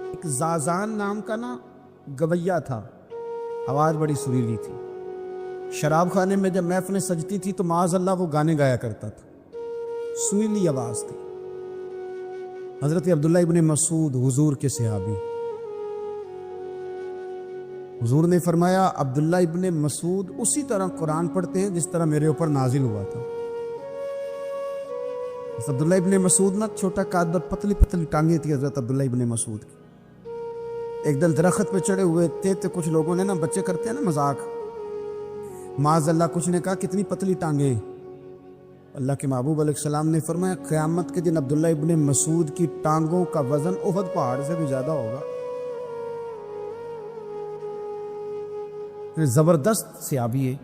ایک زازان نام کا نا گویا تھا، آواز بڑی سریلی تھی۔ شراب خانے میں جب محفلیں سجتی تھی تو معاذ اللہ وہ گانے گایا کرتا تھا، سریلی آواز تھی۔ حضرت عبداللہ ابن مسعود حضور کے صحابی، حضور نے فرمایا عبداللہ ابن مسعود اسی طرح قرآن پڑھتے ہیں جس طرح میرے اوپر نازل ہوا تھا۔ عبداللہ ابن مسعود نا چھوٹا قد اور پتلی پتلی ٹانگیں تھی حضرت عبداللہ ابن مسعود کی۔ ایک دن درخت پہ چڑھے ہوئے تھے تو کچھ لوگوں نے نا، بچے کرتے ہیں نا مذاق، معاذ اللہ کچھ نے کہا کتنی پتلی ٹانگیں۔ اللہ کے محبوب علیہ السلام نے فرمایا قیامت کے دن عبداللہ ابن مسعود کی ٹانگوں کا وزن احد پہاڑ سے بھی زیادہ ہوگا۔ زبردست صحابی ہے،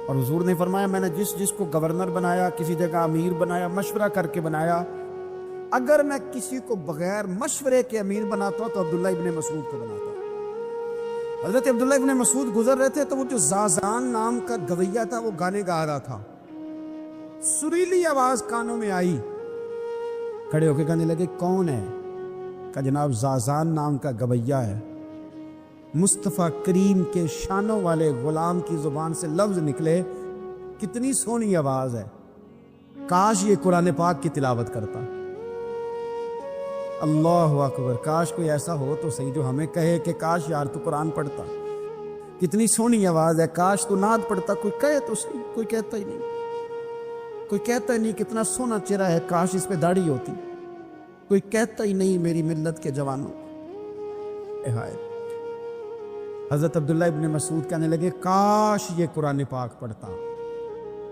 اور حضور نے فرمایا میں نے جس کو گورنر بنایا، کسی جگہ امیر بنایا، مشورہ کر کے بنایا، اگر میں کسی کو بغیر مشورے کے امیر بناتا تو عبداللہ ابن مسعود کو بناتا۔ حضرت عبداللہ ابن مسعود گزر رہے تھے تو وہ جو زازان نام کا گویا تھا وہ گانے گا رہا تھا، سریلی آواز کانوں میں آئی، کھڑے ہو کے کہنے لگے کون ہے؟ کہا جناب زازان نام کا گویا ہے۔ مصطفیٰ کریم کے شانوں والے غلام کی زبان سے لفظ نکلے، کتنی سونی آواز ہے، کاش یہ قرآن پاک کی تلاوت کرتا۔ اللہ اکبر، کاش کوئی ایسا ہو تو صحیح جو ہمیں کہے کہ کاش یار تو قرآن پڑھتا، کتنی سونی آواز ہے، کاش تو نعت پڑھتا۔ کوئی کہے تو صحیح، کوئی کہتا ہی نہیں، کوئی کہتا ہی نہیں کتنا سونا چہرہ ہے، کاش اس پہ داڑھی ہوتی، کوئی کہتا ہی نہیں میری ملت کے جوانوں۔ حضرت عبداللہ ابن مسعود کہنے لگے کاش یہ قرآن پاک پڑھتا،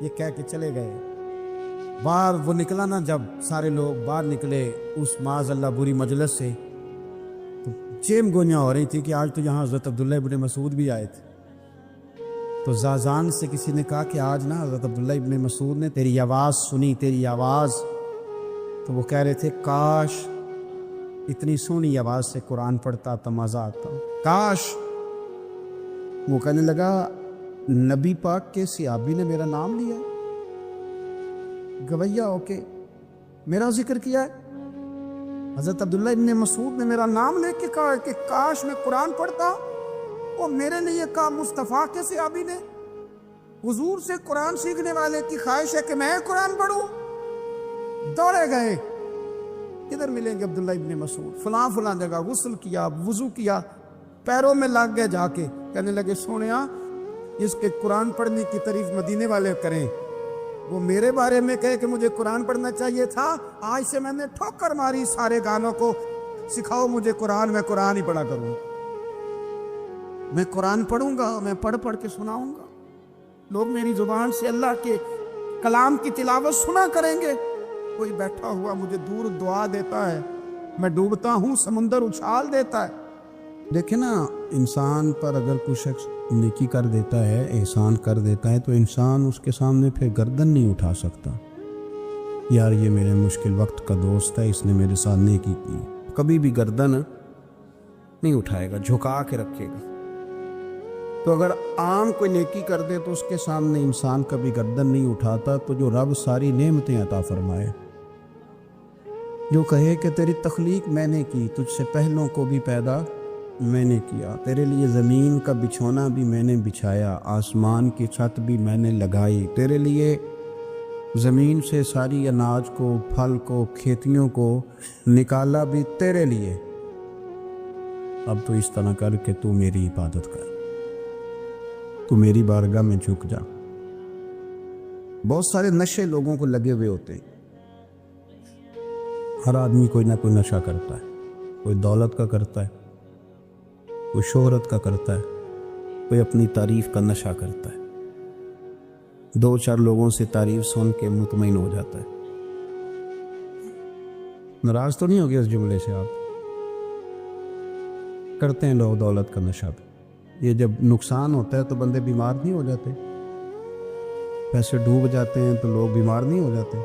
یہ کہہ کے چلے گئے۔ باہر وہ نکلا نا، جب سارے لوگ باہر نکلے اس معاذ اللہ بری مجلس سے، تو چیم گوئیاں ہو رہی تھی کہ آج تو یہاں حضرت عبداللہ ابن مسعود بھی آئے تھے۔ تو زازان سے کسی نے کہا کہ آج نا حضرت عبداللہ ابن مسعود نے تیری آواز سنی، تیری آواز۔ تو وہ کہہ رہے تھے کاش اتنی سونی آواز سے قرآن پڑھتا تو مزہ آتا، کاش۔ وہ کہنے لگا نبی پاک کے صحابی نے میرا نام لیا، گویا ہو کے میرا ذکر کیا ہے۔ حضرت عبداللہ ابن مسعود نے میرا نام لے کے کہا کہ کاش میں قرآن پڑھتا، اور میرے لیے کہا مصطفیٰ کے صحابی نے، حضور سے قرآن سیکھنے والے کی خواہش ہے کہ میں قرآن پڑھوں۔ دوڑے گئے، کدھر ملیں گے عبداللہ ابن مسعود؟ فلاں جگہ غسل کیا، وضو کیا، پیروں میں لگ گئے جا کے، کہنے لگے سونیا جس کے قرآن پڑھنے کی تعریف مدینے والے کریں، وہ میرے بارے میں کہے کہ مجھے قرآن پڑھنا چاہیے تھا، آج سے میں نے ٹھوکر ماری سارے گانوں کو، سکھاؤ مجھے قرآن، میں قرآن ہی پڑھا کروں، میں قرآن پڑھوں گا، میں پڑھ کے سناؤں گا، لوگ میری زبان سے اللہ کے کلام کی تلاوت سنا کریں گے۔ کوئی بیٹھا ہوا مجھے دور دعا دیتا ہے، میں ڈوبتا ہوں سمندر اچھال دیتا ہے۔ دیکھیں نا، انسان پر اگر کوئی شخص نیکی کر دیتا ہے، احسان کر دیتا ہے، تو انسان اس کے سامنے پھر گردن نہیں اٹھا سکتا، یار یہ میرے مشکل وقت کا دوست ہے، اس نے میرے ساتھ نیکی کی، کبھی بھی گردن نہیں اٹھائے گا، جھکا کے رکھے گا۔ تو اگر عام کوئی نیکی کر دے تو اس کے سامنے انسان کبھی گردن نہیں اٹھاتا۔ تو جو رب ساری نعمتیں عطا فرمائے، جو کہے کہ تیری تخلیق میں نے کی، تجھ سے پہلوں کو بھی پیدا میں نے کیا، تیرے لیے زمین کا بچھونا بھی میں نے بچھایا، آسمان کی چھت بھی میں نے لگائی، تیرے لیے زمین سے ساری اناج کو، پھل کو، کھیتیوں کو نکالا بھی تیرے لیے، اب تو اس طرح کر کہ تو میری عبادت کر، تو میری بارگاہ میں جھک جا۔ بہت سارے نشے لوگوں کو لگے ہوئے ہوتے ہیں، ہر آدمی کوئی نہ کوئی نشہ کرتا ہے، کوئی دولت کا کرتا ہے، کوئی شہرت کا کرتا ہے، کوئی اپنی تعریف کا نشہ کرتا ہے، دو چار لوگوں سے تعریف سن کے مطمئن ہو جاتا ہے۔ ناراض تو نہیں ہو گیا اس جملے سے؟ آپ کرتے ہیں لوگ دولت کا نشہ بھی، یہ جب نقصان ہوتا ہے تو بندے بیمار نہیں ہو جاتے؟ پیسے ڈوب جاتے ہیں تو لوگ بیمار نہیں ہو جاتے؟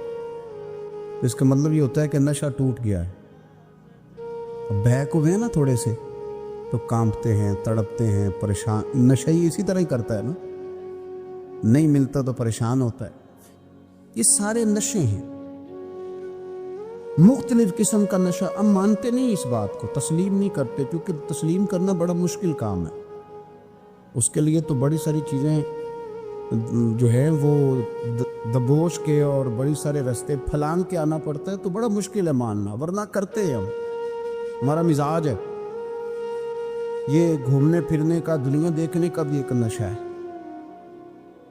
اس کا مطلب یہ ہوتا ہے کہ نشہ ٹوٹ گیا ہے۔ اب بہک ہوئے ہیں نا تھوڑے سے تو کانپتے ہیں، تڑپتے ہیں، پریشان۔ نشہ ہی اسی طرح ہی کرتا ہے نا، نہیں ملتا تو پریشان ہوتا ہے۔ یہ سارے نشے ہیں۔ مختلف قسم کا نشہ. ہم مانتے نہیں اس بات کو, تسلیم نہیں کرتے, کیونکہ تسلیم کرنا بڑا مشکل کام ہے. اس کے لیے تو بڑی ساری چیزیں جو ہے وہ دبوچ کے اور بڑی سارے رستے پھلانگ کے آنا پڑتا ہے, تو بڑا مشکل ہے ماننا, ورنہ کرتے ہیں ہم. ہمارا مزاج ہے. یہ گھومنے پھرنے کا, دنیا دیکھنے کا بھی ایک نشہ ہے.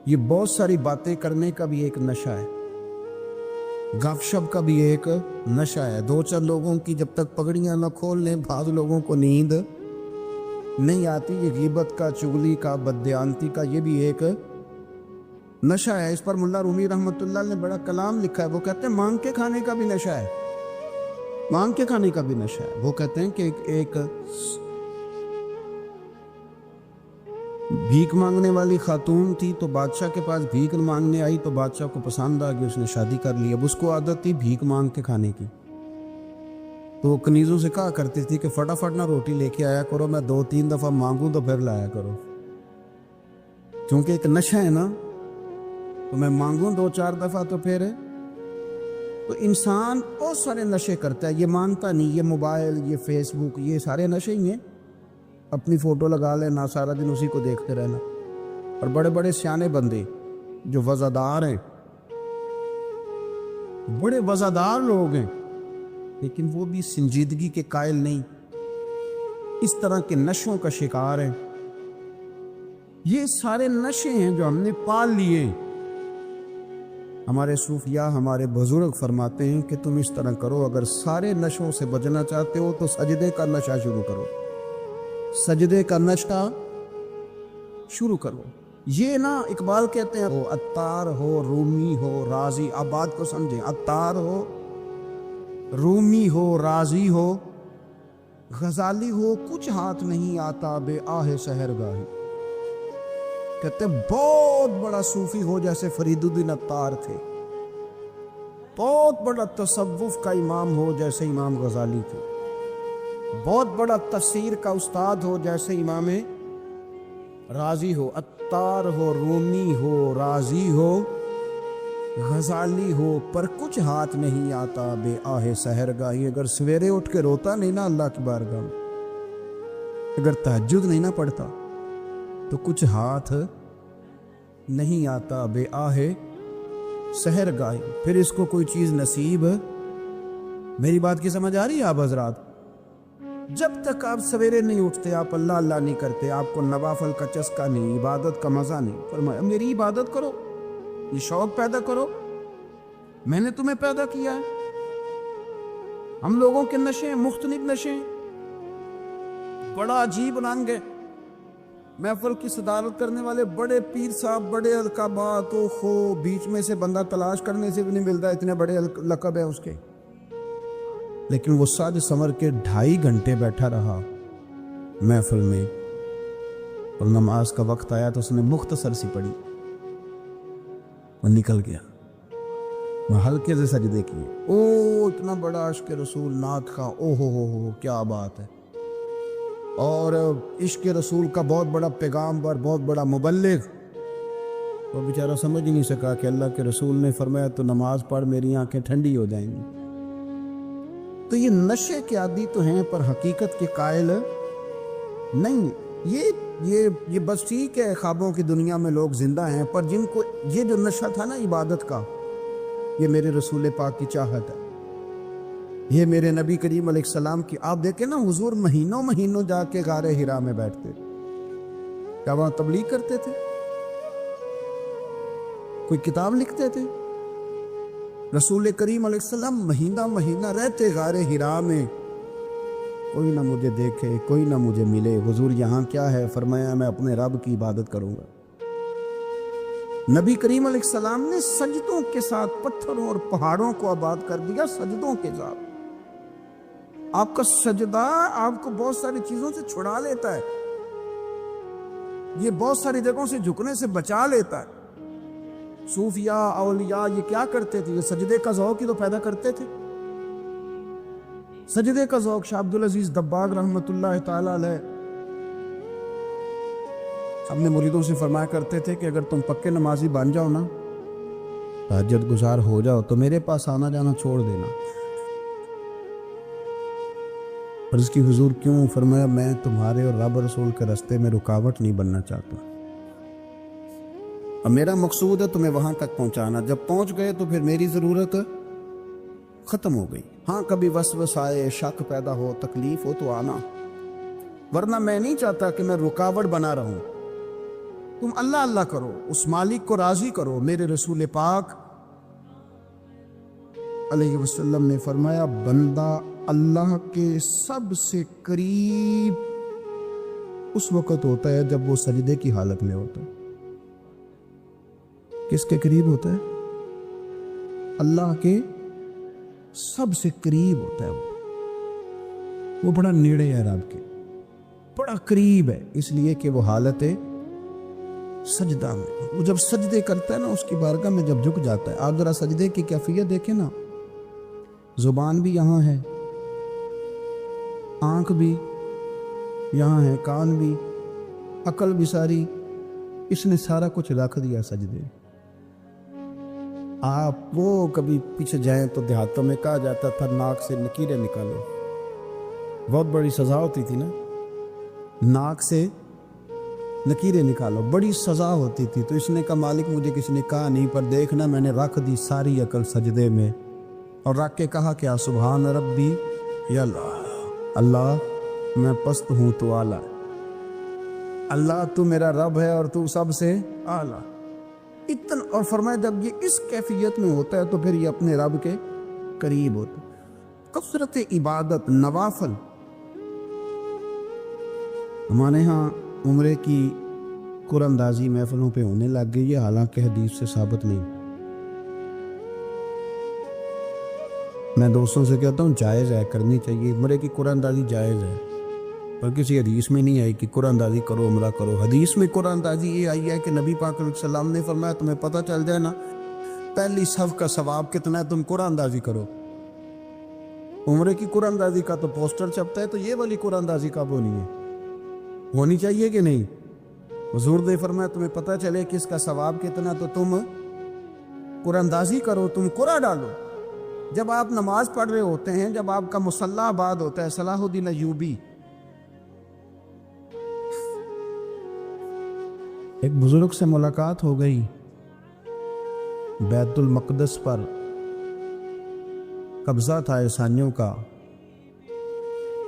یہ بہت ساری باتیں کرنے کا بھی ایک نشہ ہے. گپ شپ کا بھی ایک نشہ ہے. دو چار لوگوں کی جب تک پگڑیاں نہ کھول لیں, بعض لوگوں کو نیند نہیں آتی. یہ غیبت کا, چغلی کا, بددیانتی کا, یہ بھی ایک نشہ ہے. اس پر ملا رومی رحمۃ اللہ نے بڑا کلام لکھا ہے. وہ کہتے ہیں مانگ کے کھانے کا بھی نشہ ہے, مانگ کے کھانے کا بھی نشہ ہے. وہ کہتے ہیں کہ ایک بھیک مانگنے والی خاتون تھی, تو بادشاہ کے پاس بھیک مانگنے آئی, تو بادشاہ کو پسند آ گئی, اس نے شادی کر لی. اب اس کو عادت تھی بھیک مانگ کے کھانے کی, تو وہ کنیزوں سے کہا کرتی تھی کہ فٹافٹ نہ روٹی لے کے آیا کرو, میں 2-3 دفعہ مانگوں تو پھر لایا کرو, کیونکہ ایک نشہ ہے نا, تو میں مانگوں 2-4 دفعہ تو پھر. تو انسان بہت سارے نشے کرتا ہے, یہ مانتا نہیں. یہ موبائل, یہ فیس بک, یہ سارے نشے ہی ہیں. اپنی فوٹو لگا لینا, سارا دن اسی کو دیکھتے رہنا. اور بڑے بڑے سیانے بندے جو وزادار ہیں, بڑے وزادار لوگ ہیں, لیکن وہ بھی سنجیدگی کے قائل نہیں, اس طرح کے نشوں کا شکار ہیں. یہ سارے نشے ہیں جو ہم نے پال لیے. ہمارے صوفیاء, ہمارے بزرگ فرماتے ہیں کہ تم اس طرح کرو, اگر سارے نشوں سے بچنا چاہتے ہو تو سجدے کا نشہ شروع کرو, سجدے کا نشہ شروع کرو. یہ نا اقبال کہتے ہیں, وہ عطار ہو, رومی ہو, رازی, آپ بات کو سمجھیں, عطار ہو, رومی ہو, رازی ہو, غزالی ہو, کچھ ہاتھ نہیں آتا بے آہ سحرگاہی. کہتے ہیں بہت بڑا صوفی ہو جیسے فرید الدین عطار تھے, بہت بڑا تصوف کا امام ہو جیسے امام غزالی تھے, بہت بڑا تفسیر کا استاد ہو جیسے امام رازی ہو. عطار ہو, رومی ہو, رازی ہو, غزالی ہو, پر کچھ ہاتھ نہیں آتا بے آہ سحرگاہی. اگر سویرے اٹھ کے روتا نہیں نا اللہ کی بارگاہ میں, اگر تہجد نہیں نہ پڑھتا, تو کچھ ہاتھ نہیں آتا بے آہ سحرگاہی. پھر اس کو کوئی چیز نصیب. میری بات کی سمجھ آ رہی ہے آپ حضرات؟ جب تک آپ سویرے نہیں اٹھتے, آپ اللہ اللہ نہیں کرتے, آپ کو نوافل کا چسکا نہیں, عبادت کا مزہ نہیں. فرمایا میری عبادت کرو, یہ شوق پیدا کرو, میں نے تمہیں پیدا کیا ہے. ہم لوگوں کے نشے مختلف نشے, بڑا عجیب رنگ ہے. محفل کی صدارت کرنے والے بڑے پیر صاحب, بڑے القابات, خو بیچ میں سے بندہ تلاش کرنے سے بھی نہیں ملتا, اتنے بڑے لقب ہے اس کے. لیکن وہ ساج سنور کے 2.5 گھنٹے بیٹھا رہا محفل میں, اور نماز کا وقت آیا تو اس نے مختصر سی پڑھی, وہ نکل گیا. وہ ہلکے سے سجدے کیے. او اتنا بڑا عشق رسول, نعت کا, او ہو کیا بات ہے. اور عشق رسول کا بہت بڑا پیغام اور بہت بڑا مبلغ. وہ بیچارہ سمجھ ہی نہیں سکا کہ اللہ کے رسول نے فرمایا تو نماز پڑھ, میری آنکھیں ٹھنڈی ہو جائیں گی. تو یہ نشے کے عادی تو ہیں, پر حقیقت کے قائل نہیں. یہ بس ٹھیک ہے, خوابوں کی دنیا میں لوگ زندہ ہیں, پر جن کو یہ جو نشہ تھا نا عبادت کا, یہ میرے رسول پاک کی چاہت ہے, یہ میرے نبی کریم علیہ السلام کی. آپ دیکھیں نا, حضور مہینوں جا کے غار حرا میں بیٹھتے. کیا وہاں تبلیغ کرتے تھے؟ کوئی کتاب لکھتے تھے؟ رسول کریم علیہ السلام مہینہ رہتے غار حرا میں. کوئی نہ مجھے دیکھے, کوئی نہ مجھے ملے. حضور یہاں کیا ہے؟ فرمایا میں اپنے رب کی عبادت کروں گا. نبی کریم علیہ السلام نے سجدوں کے ساتھ پتھروں اور پہاڑوں کو آباد کر دیا, سجدوں کے ساتھ. آپ کا سجدہ آپ کو بہت ساری چیزوں سے چھڑا لیتا ہے, یہ بہت ساری جگہوں سے جھکنے سے بچا لیتا ہے. صوفیاء, اولیاء یہ کیا کرتے تھے؟ یہ سجدے کا ذوق ہی تو پیدا کرتے تھے. سجدے کا ذوق. شاہ عبدالعزیز دباغ رحمۃ اللہ تعالی علیہ اپنے مریدوں سے فرمایا کرتے تھے کہ اگر تم پکے نمازی بن جاؤ نا, تہجد گزار ہو جاؤ, تو میرے پاس آنا جانا چھوڑ دینا. عرض کی حضور کیوں؟ فرمایا میں تمہارے اور رب رسول کے راستے میں رکاوٹ نہیں بننا چاہتا، اور میرا مقصود ہے تمہیں وہاں تک پہنچانا۔ جب پہنچ گئے تو پھر میری ضرورت ختم ہو گئی۔ ہاں کبھی وسوسہ آئے، شک پیدا ہو، تکلیف ہو تو آنا، ورنہ میں نہیں چاہتا کہ میں رکاوٹ بنا رہوں۔ تم اللہ اللہ کرو، اس مالک کو راضی کرو۔ میرے رسول پاک علیہ وسلم نے فرمایا بندہ اللہ کے سب سے قریب اس وقت ہوتا ہے جب وہ سجدے کی حالت میں ہوتا ہے۔ کس کے قریب ہوتا ہے؟ اللہ کے سب سے قریب ہوتا ہے وہ بڑا نیڑے ہے رب کے، بڑا قریب ہے، اس لیے کہ وہ حالت سجدہ میں، وہ جب سجدے کرتا ہے نا، اس کی بارگاہ میں جب جھک جاتا ہے۔ آپ ذرا سجدے کی کیفیت دیکھیں نا، زبان بھی یہاں ہے، آنکھ بھی یہاں ہے، کان بھی، عقل بھی ساری، اس نے سارا کچھ رکھ دیا سجدے۔ آپ وہ کبھی پیچھے جائیں تو دیہاتوں میں کہا جاتا تھا ناک سے لکیریں نکالو، بہت بڑی سزا ہوتی تھی نا، ناک سے لکیریں نکالو، بڑی سزا ہوتی تھی۔ تو اس نے کہا مالک مجھے کسی نے کہا نہیں، پر دیکھنا میں نے رکھ دی ساری عقل سجدے میں، اور رکھ کے کہا کیا؟ سبحان ربی یا اللہ، اللہ میں پست ہوں تو اعلیٰ، اللہ تو میرا رب ہے اور تو سب سے اعلیٰ اتنا۔ اور فرمایا جب یہ اس کیفیت میں ہوتا ہے تو پھر یہ اپنے رب کے قریب ہوتا ہے۔ کثرت عبادت، نوافل۔ ہمارے ہاں عمرے کی قرآن اندازی محفلوں پہ ہونے لگ گئی ہے، حالانکہ حدیث سے ثابت نہیں۔ میں دوستوں سے کہتا ہوں جائز ہے، کرنی چاہیے، عمرے کی قرآن اندازی جائز ہے، پر کسی حدیث میں نہیں آئی کہ قرآن اندازی کرو عمرہ کرو۔ حدیث میں قرآن اندازی یہ آئی ہے کہ نبی پاک علیہ السلام نے فرمایا تمہیں پتہ چل جائے نا پہلی صف کا ثواب کتنا ہے، تم قرآن اندازی کرو۔ عمرے کی قرآن اندازی کا تو پوسٹر چھپتا ہے، تو یہ والی قرآن اندازی کب ہونی ہے؟ ہونی چاہیے کہ نہیں؟ حضور نے فرمایا تمہیں پتہ چلے کہ اس کا ثواب کتنا، تو تم قرآن اندازی کرو، تم قرآن ڈالو۔ جب آپ نماز پڑھ رہے ہوتے ہیں، جب آپ کا مصلی آباد ہوتا ہے، صلاح الدین ایوبی ایک بزرگ سے ملاقات ہو گئی بیت المقدس پر، قبضہ تھا عیسائیوں کا،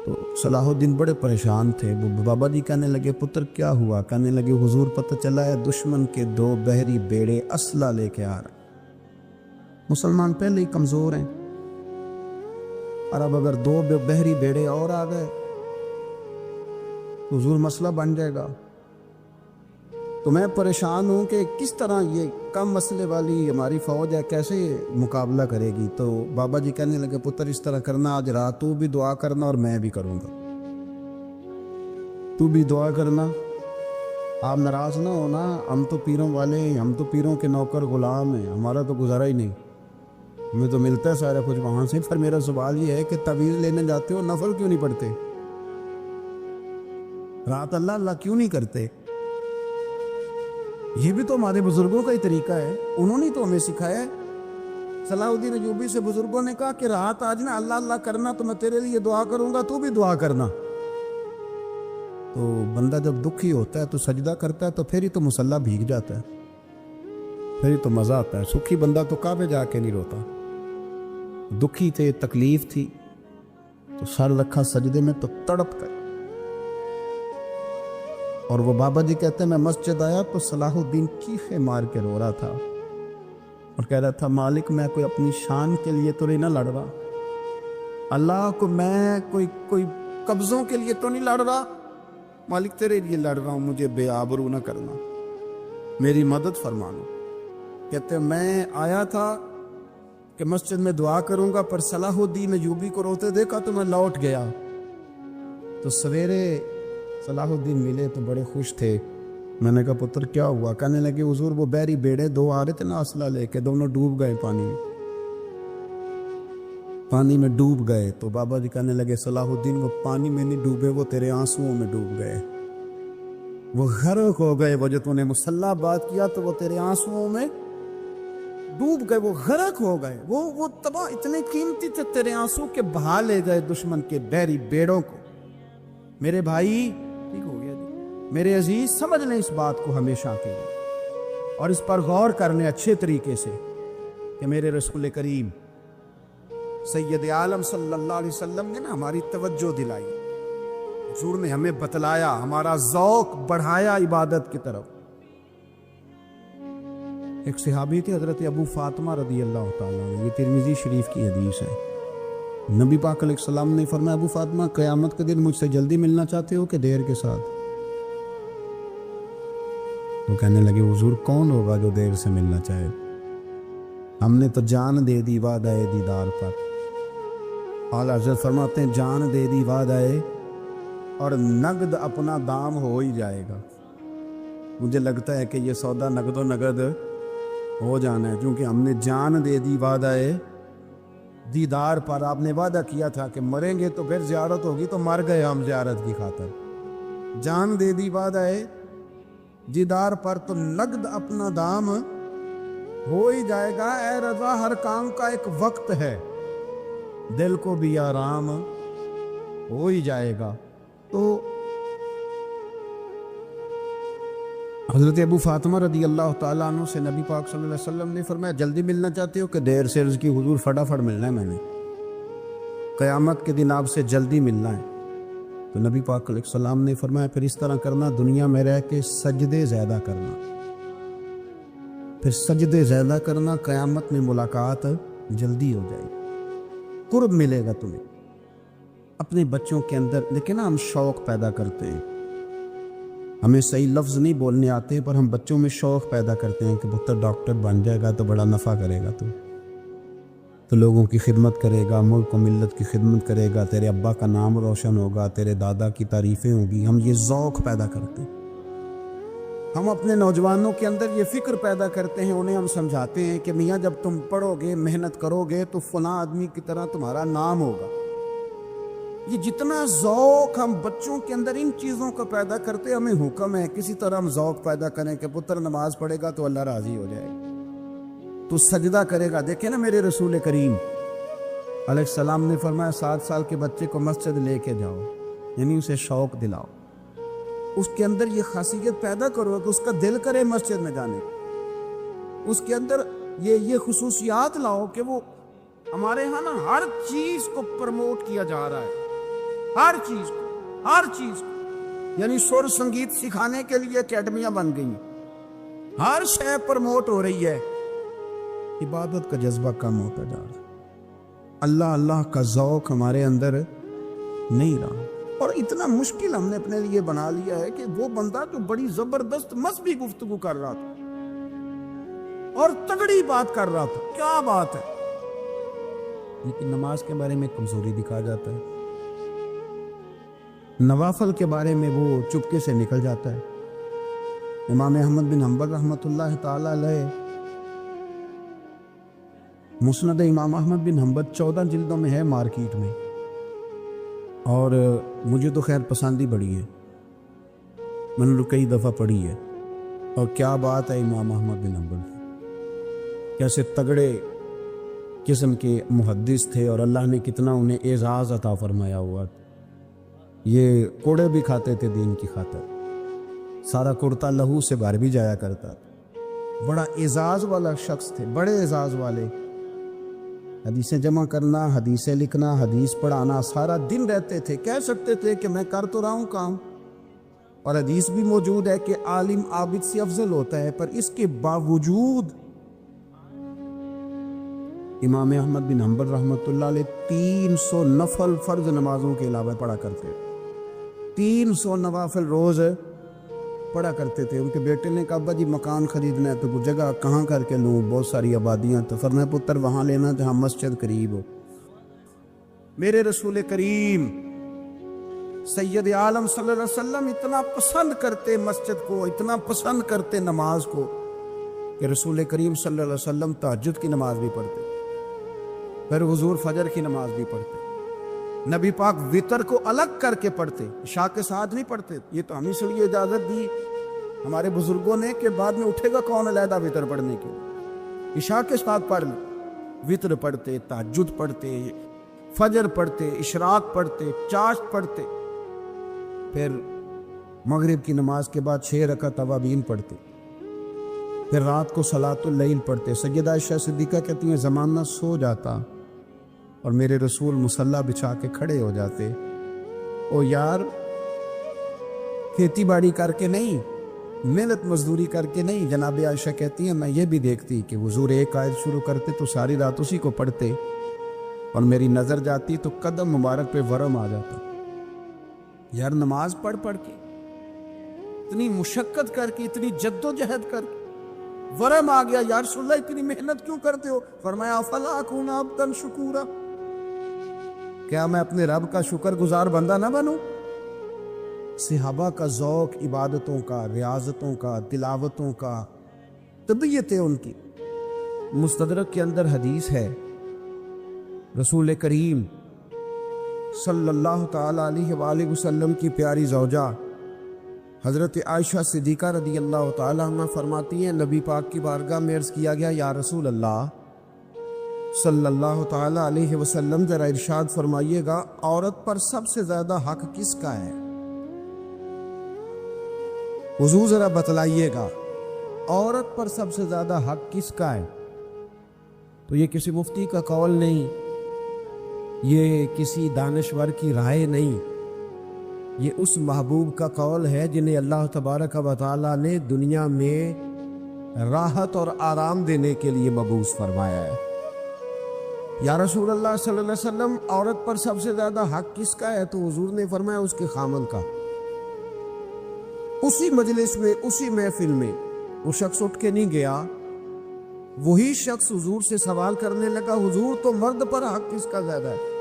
تو صلاح الدین بڑے پریشان تھے۔ وہ بابا جی کہنے لگے پتر کیا ہوا؟ کہنے لگے حضور پتہ چلا ہے دشمن کے 2 بحری بیڑے اسلحہ لے کے آ رہے، مسلمان پہلے ہی کمزور ہیں، اور اب اگر 2 بحری بیڑے اور آ گئے تو حضور مسئلہ بن جائے گا۔ تو میں پریشان ہوں کہ کس طرح یہ کم مسئلے والی ہماری فوج ہے کیسے مقابلہ کرے گی۔ تو بابا جی کہنے لگے پتر اس طرح کرنا، آج رات تو بھی دعا کرنا اور میں بھی کروں گا، تو بھی دعا کرنا، آپ ناراض نہ ہونا، ہم تو پیروں والے ہیں، ہم تو پیروں کے نوکر غلام ہیں، ہمارا تو گزارا ہی نہیں، ہمیں تو ملتا ہے سارا کچھ وہاں سے۔ پر میرا سوال یہ ہے کہ تعویذ لینے جاتے ہو نفل کیوں نہیں پڑھتے؟ رات اللہ اللہ کیوں نہیں کرتے؟ یہ بھی تو ہمارے بزرگوں کا ہی طریقہ ہے، انہوں نے تو ہمیں سکھایا ہے۔ صلاح الدین ایوبی سے بزرگوں نے کہا کہ رات آج نا اللہ اللہ کرنا، تو میں تیرے لیے دعا کروں گا، تو بھی دعا کرنا۔ تو بندہ جب دکھی ہوتا ہے تو سجدہ کرتا ہے، تو پھر ہی تو مصلی بھیگ جاتا ہے، پھر ہی تو مزہ آتا ہے۔ سکھی بندہ تو کعبے جا کے نہیں روتا، دکھی تھے، تکلیف تھی، تو سر رکھا سجدے میں تو تڑپ گئے۔ اور وہ بابا جی کہتے ہیں میں مسجد آیا تو صلاح الدین چیخے مار کے رو رہا تھا اور کہہ رہا تھا مالک میں کوئی اپنی شان کے لیے تو نہیں نہ لڑ رہا، اللہ کو میں کوئی قبضوں کے لیے تو نہیں لڑ رہا، مالک تیرے لیے لڑ رہا ہوں، مجھے بے آبرو نہ کرنا، میری مدد فرما لو۔ کہتے ہیں میں آیا تھا کہ مسجد میں دعا کروں گا، پر صلاح الدین ایوبی کو روتے دیکھا تو میں لوٹ گیا۔ تو سویرے صلاح الدین ملے تو بڑے خوش تھے۔ میں نے کہا پتر کیا ہوا؟ کہنے لگے حضور وہ بحری بیڑے 2 آ رہے تھے نا اسلحہ لے کے، دونوں ڈوب گئے پانی میں ڈوب گئے۔ تو بابا جی کہنے لگے صلاح الدین وہ پانی میں نہیں ڈوبے، وہ تیرے آنسوؤں میں ڈوب گئے، وہ غرق ہو گئے، وہ جو تو نے مصلی بات کیا تو وہ تیرے آنسوؤں میں ڈوب گئے, وہ غرق ہو گئے, وہ تباہ, اتنے قیمتی تھے تیرے آنسو کے بہا لے گئے دشمن کے بحری بیڑوں کو. میرے بھائی ٹھیک ہو گیا جی, میرے عزیز سمجھ لیں اس بات کو ہمیشہ کے لیے, اور اس پر غور کر لیں اچھے طریقے سے کہ میرے رسول کریم سید عالم صلی اللہ علیہ وسلم نے نا ہماری توجہ دلائی, حضور نے ہمیں بتلایا, ہمارا ذوق بڑھایا عبادت کی طرف. ایک صحابی تھے حضرت ابو فاطمہ رضی اللہ تعالیٰ عنہ, یہ ترمذی شریف کی حدیث ہے. نبی پاک علیہ السلام نے فرمایا, ابو فاطمہ قیامت کے دن مجھ سے جلدی ملنا چاہتے ہو کہ دیر کے ساتھ؟ تو کہنے لگے, حضور کون ہوگا جو دیر سے ملنا چاہے, ہم نے تو جان دے دی وعدہ دیدار پر. اعلیٰ حضرت فرماتے ہیں جان دے دی وعدہ اور نقد اپنا دام ہو ہی جائے گا. مجھے لگتا ہے کہ یہ سودا نقد و نقد ہو جانا ہے, کیونکہ ہم نے جان دے دی وعدہ دیدار پر. آپ نے وعدہ کیا تھا کہ مریں گے تو پھر زیارت ہوگی, تو مر گئے ہم زیارت کی خاطر. جان دے دی وعدہ دیدار پر, تو نقد اپنا دام ہو ہی جائے گا. اے رضا ہر کام کا ایک وقت ہے, دل کو بھی آرام ہو ہی جائے گا. تو حضرت ابو فاطمہ رضی اللہ تعالیٰ عنہ سے نبی پاک صلی اللہ علیہ وسلم نے فرمایا, جلدی ملنا چاہتے ہو کہ دیر سے؟ عرض کی, حضور فٹافٹ ملنا ہے, میں نے قیامت کے دن آپ سے جلدی ملنا ہے. تو نبی پاک علیہ السلام نے فرمایا, پھر اس طرح کرنا, دنیا میں رہ کے سجدے زیادہ کرنا, پھر سجدے زیادہ کرنا, قیامت میں ملاقات جلدی ہو جائے گی, قرب ملے گا تمہیں. اپنے بچوں کے اندر لیکن ہم شوق پیدا کرتے ہیں, ہمیں صحیح لفظ نہیں بولنے آتے, پر ہم بچوں میں شوق پیدا کرتے ہیں کہ پتر ڈاکٹر بن جائے گا تو بڑا نفع کرے گا, تو لوگوں کی خدمت کرے گا, ملک و ملت کی خدمت کرے گا, تیرے ابا کا نام روشن ہوگا, تیرے دادا کی تعریفیں ہوگی. ہم یہ ذوق پیدا کرتے ہیں. ہم اپنے نوجوانوں کے اندر یہ فکر پیدا کرتے ہیں, انہیں ہم سمجھاتے ہیں کہ میاں جب تم پڑھو گے, محنت کرو گے, تو فلاں آدمی کی طرح تمہارا نام ہوگا. یہ جتنا ذوق ہم بچوں کے اندر ان چیزوں کا پیدا کرتے, ہمیں حکم ہے کسی طرح ہم ذوق پیدا کریں کہ پتر نماز پڑھے گا تو اللہ راضی ہو جائے گا, تو سجدہ کرے گا. دیکھیں نا میرے رسول کریم علیہ السلام نے فرمایا, 7 سال کے بچے کو مسجد لے کے جاؤ, یعنی اسے شوق دلاؤ, اس کے اندر یہ خاصیت پیدا کرو کہ اس کا دل کرے مسجد میں جانے, اس کے اندر یہ خصوصیات لاؤ کہ وہ ہمارے ہاں نا ہر چیز کو پروموٹ کیا جا رہا ہے, ہر چیز کو, یعنی سر سنگیت سکھانے کے لیے اکیڈمیاں بن گئی, ہر شے پروموٹ ہو رہی ہے. عبادت کا جذبہ کم ہوتا جا رہا ہے, اللہ کا ذوق ہمارے اندر نہیں رہا. اور اتنا مشکل ہم نے اپنے لیے بنا لیا ہے کہ وہ بندہ جو بڑی زبردست مذہبی گفتگو کر رہا تھا اور تگڑی بات کر رہا تھا, کیا بات ہے, لیکن نماز کے بارے میں کمزوری دکھا جاتا ہے, نوافل کے بارے میں وہ چپکے سے نکل جاتا ہے. امام احمد بن حنبل رحمۃ اللہ تعالی علیہ, مسند امام احمد بن حنبل 14 جلدوں میں ہے مارکیٹ میں, اور مجھے تو خیر پسندی بڑی ہے, میں نے کئی دفعہ پڑھی ہے. اور کیا بات ہے امام احمد بن حنبل, کیسے تگڑے قسم کے محدث تھے, اور اللہ نے کتنا انہیں اعزاز عطا فرمایا ہوا. یہ کوڑے بھی کھاتے تھے دین کی خاطر, سارا کرتا لہو سے بھر بھی جایا کرتا, بڑا اعزاز والا شخص تھے, بڑے اعزاز والے. حدیثیں جمع کرنا, حدیثیں لکھنا, حدیث پڑھانا, سارا دن رہتے تھے. کہہ سکتے تھے کہ میں کر تو رہا ہوں کام, اور حدیث بھی موجود ہے کہ عالم عابد سے افضل ہوتا ہے, پر اس کے باوجود امام احمد بن حنبل رحمۃ اللہ علیہ 300 نفل فرض نمازوں کے علاوہ پڑھا کرتے, 300 نوافل روز پڑھا کرتے تھے. ان کے بیٹے نے کہا ابا جی مکان خریدنا ہے تو وہ جگہ کہاں کر کے لوں, بہت ساری آبادیاں, تو فرمایا پتر وہاں لینا جہاں مسجد قریب ہو. میرے رسول کریم سید عالم صلی اللہ علیہ وسلم اتنا پسند کرتے مسجد کو, اتنا پسند کرتے نماز کو, کہ رسول کریم صلی اللہ علیہ وسلم تہجد کی نماز بھی پڑھتے, پھر حضور فجر کی نماز بھی پڑھتے. نبی پاک وتر کو الگ کر کے پڑھتے, عشاء کے ساتھ نہیں پڑھتے. یہ تو ہم اس لیے اجازت دی ہمارے بزرگوں نے کہ بعد میں اٹھے گا کون علیحدہ وتر پڑھنے کے, عشاء کے ساتھ پڑھ لیں، وطر پڑھتے، تہجد پڑھتے، فجر پڑھتے، اشراق پڑھتے، چاشت پڑھتے، پھر مغرب کی نماز کے بعد 6 رکعت اوابین پڑھتے، پھر رات کو صلاۃ اللیل پڑھتے۔ سیدہ عائشہ صدیقہ کہتی ہیں زمانہ سو جاتا اور میرے رسول مصلی بچھا کے کھڑے ہو جاتے۔ او یار، کھیتی باڑی کر کے نہیں، محنت مزدوری کر کے نہیں، جناب عائشہ کہتی ہیں میں یہ بھی دیکھتی کہ حضور ایک آیت شروع کرتے تو ساری رات اسی کو پڑھتے، اور میری نظر جاتی تو قدم مبارک پہ ورم آ جاتا۔ یار نماز پڑھ پڑھ کے، اتنی مشقت کر کے، اتنی جد و جہد کر کے ورم آ گیا، یا رسول اللہ اتنی محنت کیوں کرتے ہو؟ فرمایا افلا اکون عبدا شکورا، کیا میں اپنے رب کا شکر گزار بندہ نہ بنوں؟ صحابہ کا ذوق عبادتوں کا، ریاضتوں کا، تلاوتوں کا، طبیعت ہے ان کی۔ مستدرک کے اندر حدیث ہے، رسول کریم صلی اللہ تعالی علیہ وآلہ وسلم کی پیاری زوجہ حضرت عائشہ صدیقہ رضی اللہ تعالی عنہ فرماتی ہیں نبی پاک کی بارگاہ میں عرض کیا گیا یا رسول اللہ صلی اللہ تعالی علیہ وسلم ذرا ارشاد فرمائیے گا عورت پر سب سے زیادہ حق کس کا ہے؟ حضور ذرا بتلائیے گا عورت پر سب سے زیادہ حق کس کا ہے؟ تو یہ کسی مفتی کا قول نہیں، یہ کسی دانشور کی رائے نہیں، یہ اس محبوب کا قول ہے جنہیں اللہ تبارک و تعالی نے دنیا میں راحت اور آرام دینے کے لیے مبعوث فرمایا ہے۔ یا رسول اللہ صلی اللہ علیہ وسلم عورت پر سب سے زیادہ حق کس کا ہے؟ تو حضور نے فرمایا اس کے خامند کا۔ اسی مجلس میں، اسی محفل میں وہ شخص اٹھ کے نہیں گیا، وہی شخص حضور سے سوال کرنے لگا حضور تو مرد پر حق کس کا زیادہ ہے؟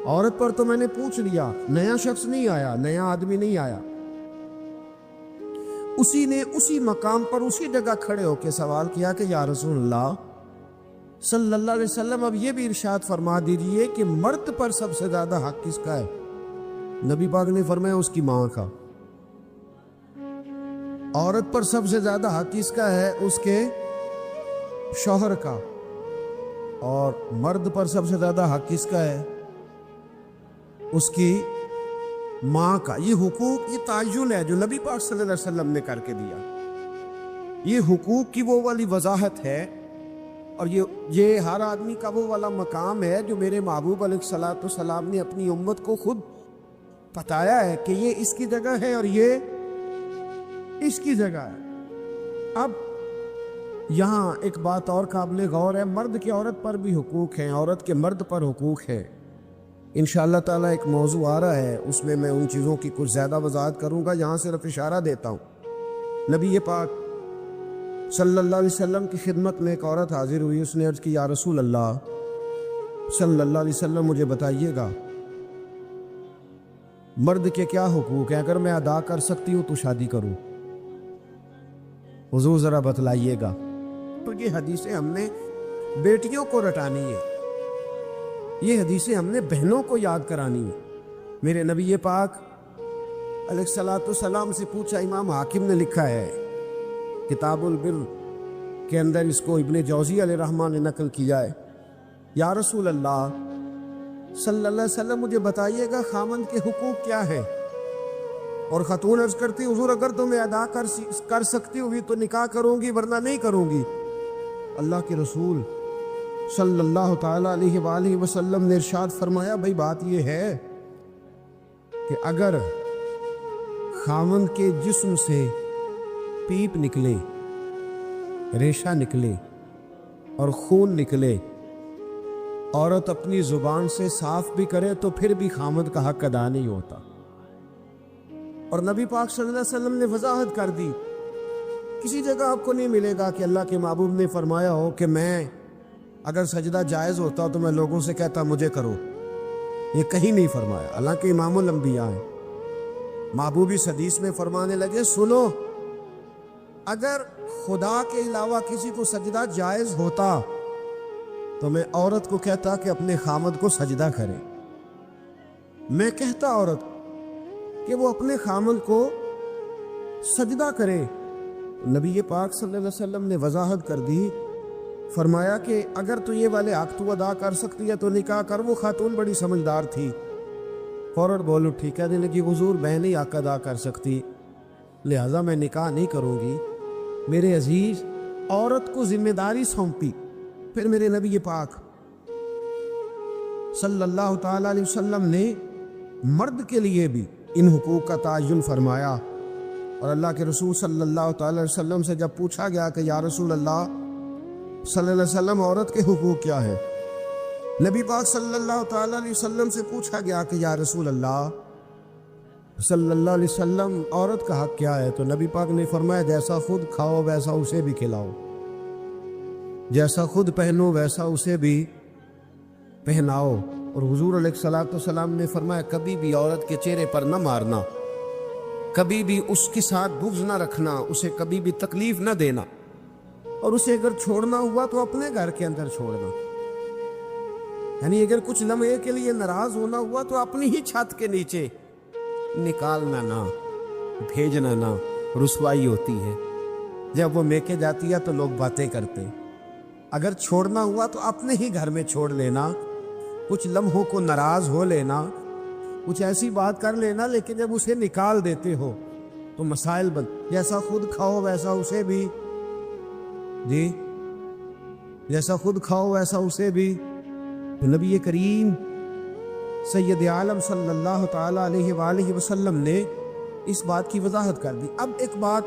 عورت پر تو میں نے پوچھ لیا، نیا شخص نہیں آیا، نیا آدمی نہیں آیا۔ اسی نے اسی مقام پر اسی جگہ کھڑے ہو کے سوال کیا کہ یا رسول اللہ صلی اللہ علیہ وسلم اب یہ بھی ارشاد فرما دیجئے کہ مرد پر سب سے زیادہ حق کس کا ہے؟ نبی پاک نے فرمایا اس کی ماں کا۔ عورت پر سب سے زیادہ حق کس کا ہے؟ اس کے شوہر کا۔ اور مرد پر سب سے زیادہ حق کس کا ہے؟ اس کی ماں کا۔ یہ حقوق، یہ تعین ہے جو نبی پاک صلی اللہ علیہ وسلم نے کر کے دیا۔ یہ حقوق کی وہ والی وضاحت ہے، اور یہ ہر آدمی کا وہ والا مقام ہے جو میرے محبوب علیہ الصلوۃ والسلام نے اپنی امت کو خود بتایا ہے کہ یہ اس کی جگہ ہے اور یہ اس کی جگہ ہے۔ اب یہاں ایک بات اور قابل غور ہے، مرد کے عورت پر بھی حقوق ہیں، عورت کے مرد پر حقوق ہے۔ انشاءاللہ تعالیٰ ایک موضوع آ رہا ہے، اس میں ان چیزوں کی کچھ زیادہ وضاحت کروں گا، یہاں صرف اشارہ دیتا ہوں۔ نبی پاک صلی اللہ علیہ وسلم کی خدمت میں ایک عورت حاضر ہوئی، اس نے عرض کی یا رسول اللہ صلی اللہ علیہ وسلم مجھے بتائیے گا مرد کے کیا حقوق ہیں، اگر میں ادا کر سکتی ہوں تو شادی کروں، حضور ذرا بتلائیے گا۔ تو یہ حدیثیں ہم نے بیٹیوں کو رٹانی ہے، یہ حدیثیں ہم نے بہنوں کو یاد کرانی ہے۔ میرے نبی پاک علیہ الصلوۃ والسلام سے پوچھا، امام حاکم نے لکھا ہے کتاب البر کے اندر، اس کو ابن جوزی علیہ الرحمٰن نے نقل کیا ہے، یا رسول اللہ صلی اللہ علیہ وسلم مجھے بتائیے گا خامند کے حقوق کیا ہے؟ اور خاتون عرض کرتی حضور اگر تو میں ادا کر سکتی ہوئی تو نکاح کروں گی ورنہ نہیں کروں گی۔ اللہ کے رسول صلی اللہ تعالی علیہ وآلہ وسلم نے ارشاد فرمایا بھئی بات یہ ہے کہ اگر خامند کے جسم سے پیپ نکلے، ریشہ نکلے اور خون نکلے، عورت اپنی زبان سے صاف بھی کرے تو پھر بھی خامند کا حق ادا نہیں ہوتا۔ اور نبی پاک صلی اللہ علیہ وسلم نے وضاحت کر دی، کسی جگہ آپ کو نہیں ملے گا کہ اللہ کے محبوب نے فرمایا ہو کہ میں اگر سجدہ جائز ہوتا تو میں لوگوں سے کہتا مجھے کرو، یہ کہیں نہیں فرمایا۔ حالانکہ امام الانبیاء ہیں، محبوب اس حدیث میں فرمانے لگے سنو اگر خدا کے علاوہ کسی کو سجدہ جائز ہوتا تو میں عورت کو کہتا کہ اپنے خامد کو سجدہ کرے، میں کہتا عورت کہ وہ اپنے خامد کو سجدہ کرے، نبی پاک صلی اللہ علیہ وسلم نے وضاحت کر دی، فرمایا کہ اگر تو یہ والے حق تو ادا کر سکتی ہے تو نکاح کر۔ وہ خاتون بڑی سمجھدار تھی، فوراً بول اٹھی، کہنے لگی حضور میں نہیں حق ادا کر سکتی، لہٰذا میں نکاح نہیں کروں گی۔ میرے عزیز، عورت کو ذمہ داری سونپی۔ پھر میرے نبی پاک صلی اللہ تعالیٰ علیہ وسلم نے مرد کے لیے بھی ان حقوق کا تعین فرمایا، اور اللہ کے رسول صلی اللہ تعالیٰ علیہ وسلم سے جب پوچھا گیا کہ یا رسول اللہ صلی اللہ علیہ وسلم عورت کے حقوق کیا ہے، نبی پاک صلی اللہ تعالیٰ علیہ وسلم سے پوچھا گیا کہ یا رسول اللہ صلی اللہ علیہ وسلم عورت کا حق کیا ہے، تو نبی پاک نے فرمایا جیسا خود کھاؤ ویسا اسے بھی کھلاؤ، جیسا خود پہنو ویسا اسے بھی پہناؤ۔ اور حضور علیہ الصلوۃ والسلام نے فرمایا کبھی بھی عورت کے چہرے پر نہ مارنا، کبھی بھی اس کے ساتھ بغض نہ رکھنا، اسے کبھی بھی تکلیف نہ دینا، اور اسے اگر چھوڑنا ہوا تو اپنے گھر کے اندر چھوڑنا، یعنی اگر کچھ لمحے کے لیے ناراض ہونا ہوا تو اپنی ہی چھت کے نیچے، نکالنا نہ، بھیجنا نہ۔ رسوائی ہوتی ہے جب وہ میکے جاتی ہے تو لوگ باتیں کرتے، اگر چھوڑنا ہوا تو اپنے ہی گھر میں چھوڑ لینا، کچھ لمحوں کو ناراض ہو لینا، کچھ ایسی بات کر لینا، لیکن جب اسے نکال دیتے ہو تو مسائل جیسا خود کھاؤ ویسا اسے بھی، جی جیسا خود کھاؤ ویسا اسے بھی۔ نبی کریم سید عالم صلی اللہ تعالیٰ علیہ وآلہ وسلم نے اس بات کی وضاحت کر دی۔ اب ایک بات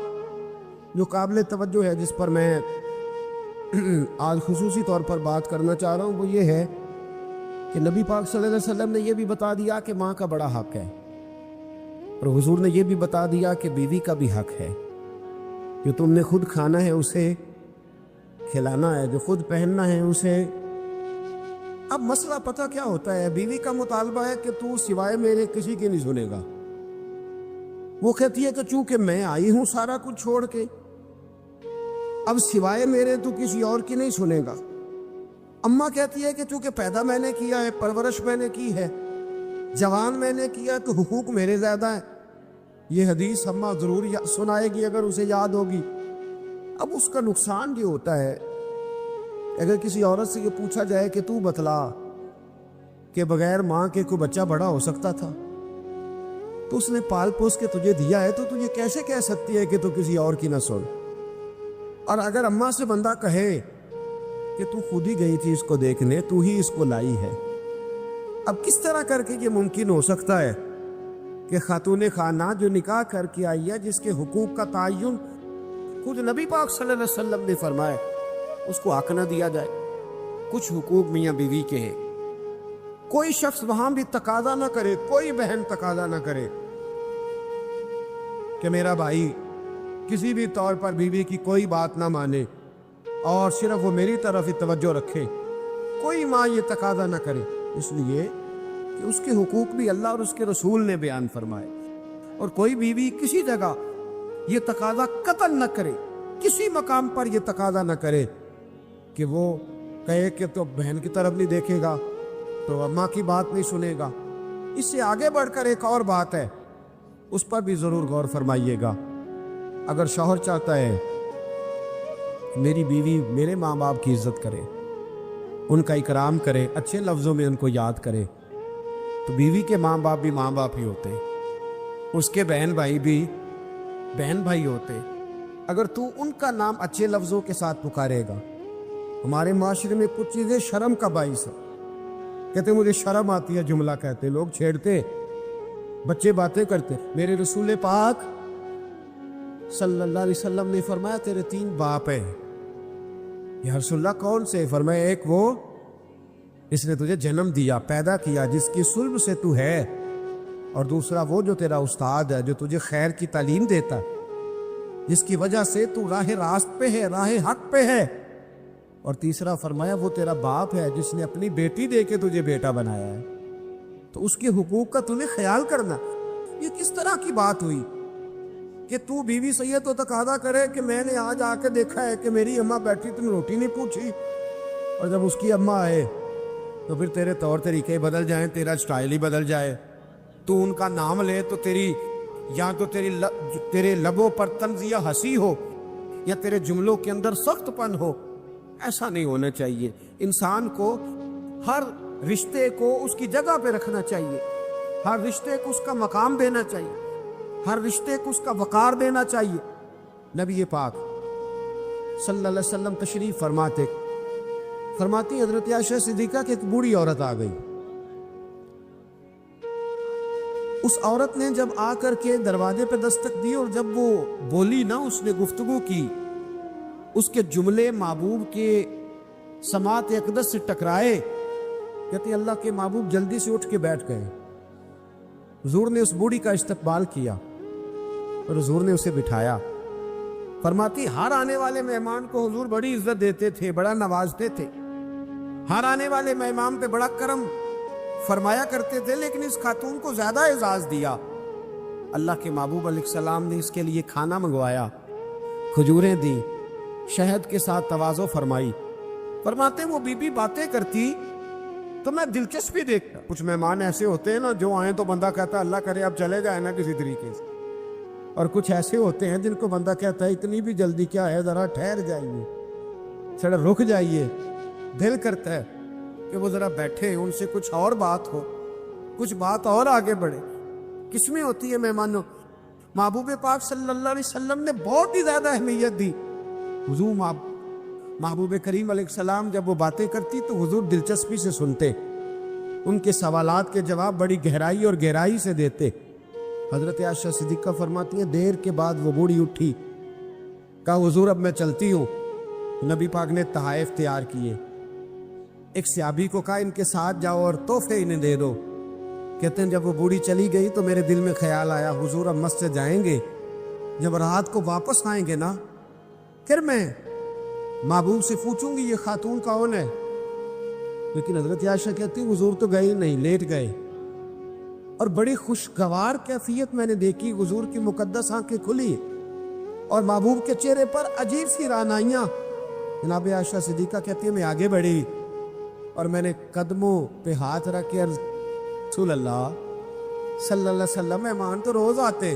جو قابل توجہ ہے جس پر میں آج خصوصی طور پر بات کرنا چاہ رہا ہوں، وہ یہ ہے کہ نبی پاک صلی اللہ علیہ وسلم نے یہ بھی بتا دیا کہ ماں کا بڑا حق ہے، اور حضور نے یہ بھی بتا دیا کہ بیوی کا بھی حق ہے، جو تم نے خود کھانا ہے اسے کھلانا ہے، جو خود پہننا ہے اسے۔ اب مسئلہ پتہ کیا ہوتا ہے، بیوی کا مطالبہ ہے کہ تو سوائے میرے کسی کی نہیں سنے گا، وہ کہتی ہے کہ چونکہ میں آئی ہوں سارا کچھ چھوڑ کے، اب سوائے میرے تو کسی اور کی نہیں سنے گا۔ اماں کہتی ہے کہ چونکہ پیدا میں نے کیا ہے، پرورش میں نے کی ہے، جوان میں نے کیا، تو حقوق میرے زیادہ ہیں۔ یہ حدیث اماں ضرور سنائے گی اگر اسے یاد ہوگی۔ اب اس کا نقصان یہ ہوتا ہے، اگر کسی عورت سے یہ پوچھا جائے کہ تو بتلا کہ بغیر ماں کے کوئی بچہ بڑا ہو سکتا تھا، تو اس نے پال پوس کے تجھے دیا ہے، تو تجھے کیسے کہہ سکتی ہے کہ تو کسی اور کی نہ سن؟ اور اگر اماں سے بندہ کہے کہ تو خود ہی گئی تھی اس کو دیکھنے، تو ہی اس کو لائی ہے، اب کس طرح کر کے یہ ممکن ہو سکتا ہے کہ خاتون خانہ جو نکاح کر کے آئی ہے، جس کے حقوق کا تعین خود نبی پاک صلی اللہ علیہ وسلم نے فرمایا، اس کو حق نہ دیا جائے؟ کچھ حقوق میاں بیوی کے ہیں، کوئی شخص وہاں بھی تقاضا نہ کرے، کوئی بہن تقاضا نہ کرے کہ میرا بھائی کسی بھی طور پر بیوی کی کوئی بات نہ مانے اور صرف وہ میری طرف ہی توجہ رکھے، کوئی ماں یہ تقاضا نہ کرے، اس لیے کہ اس کے حقوق بھی اللہ اور اس کے رسول نے بیان فرمائے۔ اور کوئی بیوی کسی جگہ یہ تقاضا قطعاً نہ کرے، کسی مقام پر یہ تقاضا نہ کرے کہ وہ کہے کہ تو بہن کی طرف نہیں دیکھے گا، تو اماں کی بات نہیں سنے گا۔ اس سے آگے بڑھ کر ایک اور بات ہے، اس پر بھی ضرور غور فرمائیے گا۔ اگر شوہر چاہتا ہے میری بیوی میرے ماں باپ کی عزت کرے، ان کا اکرام کرے، اچھے لفظوں میں ان کو یاد کرے، تو بیوی کے ماں باپ بھی ماں باپ ہی ہوتے، اس کے بہن بھائی بھی بہن بھائی ہوتے۔ اگر تو ان کا نام اچھے لفظوں کے ساتھ پکارے گا، ہمارے معاشرے میں کچھ چیزیں شرم کا باعث ہے، کہتے مجھے شرم آتی ہے جملہ کہتے، لوگ چھیڑتے، بچے باتیں کرتے۔ میرے رسول پاک صلی اللہ علیہ وسلم نے فرمایا تیرے 3 باپ ہیں۔ یا رسول اللہ کون سے؟ فرمایا ایک وہ اس نے تجھے جنم دیا، پیدا کیا، جس کی صلب سے تو ہے، اور دوسرا وہ جو تیرا استاد ہے، جو تجھے خیر کی تعلیم دیتا ہے، جس کی وجہ سے تو راہ راست پہ ہے، راہ حق پہ ہے، اور تیسرا فرمایا وہ تیرا باپ ہے جس نے اپنی بیٹی دے کے تجھے بیٹا بنایا ہے، تو اس کے حقوق کا تمہیں خیال کرنا۔ یہ کس طرح کی بات ہوئی کہ تو بیوی سے یہ تو تقاضا کرے کہ میں نے آج آ کے دیکھا ہے کہ میری اماں بیٹھی، تم روٹی نہیں پوچھی، اور جب اس کی اماں آئے تو پھر تیرے طور طریقے بدل جائیں، تیرا سٹائل ہی بدل جائے، تو ان کا نام لے تو تیری یا تو تیرے لبوں پر طنز یا ہنسی ہو، یا تیرے جملوں کے اندر سخت پن ہو. ایسا نہیں ہونا چاہیے. انسان کو ہر رشتے کو اس کی جگہ پہ رکھنا چاہیے, ہر رشتے کو اس کا مقام دینا چاہیے, ہر رشتے کو اس کا وقار دینا چاہیے. نبی پاک صلی اللہ علیہ وسلم تشریف فرماتی حضرت عائشہ صدیقہ کہ ایک بوڑھی عورت آ گئی. اس عورت نے جب آ کر کے دروازے پہ دستک دی اور جب وہ بولی نا, اس نے گفتگو کی, اس کے جملے محبوب کے سماعت اقدس سے ٹکرائے. کہتی اللہ کے محبوب جلدی سے اٹھ کے بیٹھ گئے. حضور نے اس بوڑھی کا استقبال کیا اور حضور نے اسے بٹھایا. فرماتی ہر آنے والے مہمان کو حضور بڑی عزت دیتے تھے, بڑا نوازتے تھے, ہر آنے والے مہمان پہ بڑا کرم فرمایا کرتے تھے, لیکن اس خاتون کو زیادہ اعزاز دیا. اللہ کے محبوب علیہ السلام نے اس کے لیے کھانا منگوایا, کھجوریں دی, شہد کے ساتھ تواضع فرمائی. فرماتے وہ بی بی باتیں کرتی تو میں دلچسپی دیکھتا. کچھ مہمان ایسے ہوتے ہیں نا جو آئیں تو بندہ کہتا ہے اللہ کرے اب چلے جائیں نا کسی طریقے سے, اور کچھ ایسے ہوتے ہیں جن کو بندہ کہتا ہے اتنی بھی جلدی کیا ہے, ذرا ٹھہر جائیے, ذرا رک جائیے. دل کرتا ہے کہ وہ ذرا بیٹھے, ان سے کچھ اور بات ہو, کچھ بات اور آگے بڑھے. کس میں ہوتی ہے مہمانوں؟ محبوب پاک صلی اللہ علیہ وسلم نے بہت ہی زیادہ اہمیت دی. حضور محبوب کریم علیہ السلام جب وہ باتیں کرتی تو حضور دلچسپی سے سنتے, ان کے سوالات کے جواب بڑی گہرائی اور گہرائی سے دیتے. حضرت عائشہ صدیقہ فرماتی ہیں دیر کے بعد وہ بوڑھی اٹھی, کہا حضور اب میں چلتی ہوں. نبی پاک نے تحائف تیار کیے. ایک صحابی کو کہا ان کے ساتھ جاؤ اور تحفے انہیں دے دو. کہتے ہیں جب وہ بوڑھی چلی گئی تو میرے دل میں خیال آیا حضور اب مسجد جائیں گے, جب رات کو واپس آئیں گے نا پھر میں محبوب سے پوچھوں گی یہ خاتون کون ہے. لیکن حضرت عائشہ کہتی حضور تو گئے نہیں, لیٹ گئے. اور بڑی خوشگوار کیفیت میں نے دیکھی, حضور کی مقدس آنکھیں کھلی اور محبوب کے چہرے پر عجیب سی رعنائیاں. جناب عائشہ صدیقہ کہتی ہے میں آگے بڑھی اور میں نے قدموں پہ ہاتھ رکھ کے رسول اللہ صلی اللہ علیہ وسلم مہمان تو روز آتے,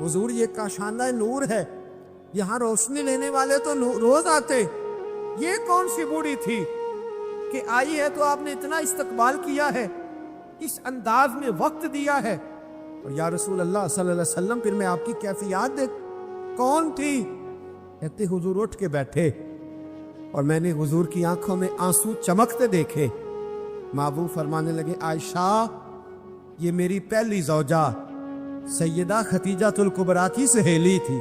حضور یہ کاشانہ نور ہے, یہاں روشنی لینے والے تو روز آتے, یہ کون سی بوڑھی تھی کہ آئی ہے تو آپ نے اتنا استقبال کیا ہے, اس انداز میں وقت دیا ہے. اور یا رسول اللہ صلی اللہ علیہ وسلم پھر میں آپ کی کیفیات دیکھ کون تھی؟ کہتے حضور اٹھ کے بیٹھے اور میں نے حضور کی آنکھوں میں آنسو چمکتے دیکھے. محبوب فرمانے لگے عائشہ یہ میری پہلی زوجہ سیدہ خدیجہ الکبریٰ کی سہیلی تھی.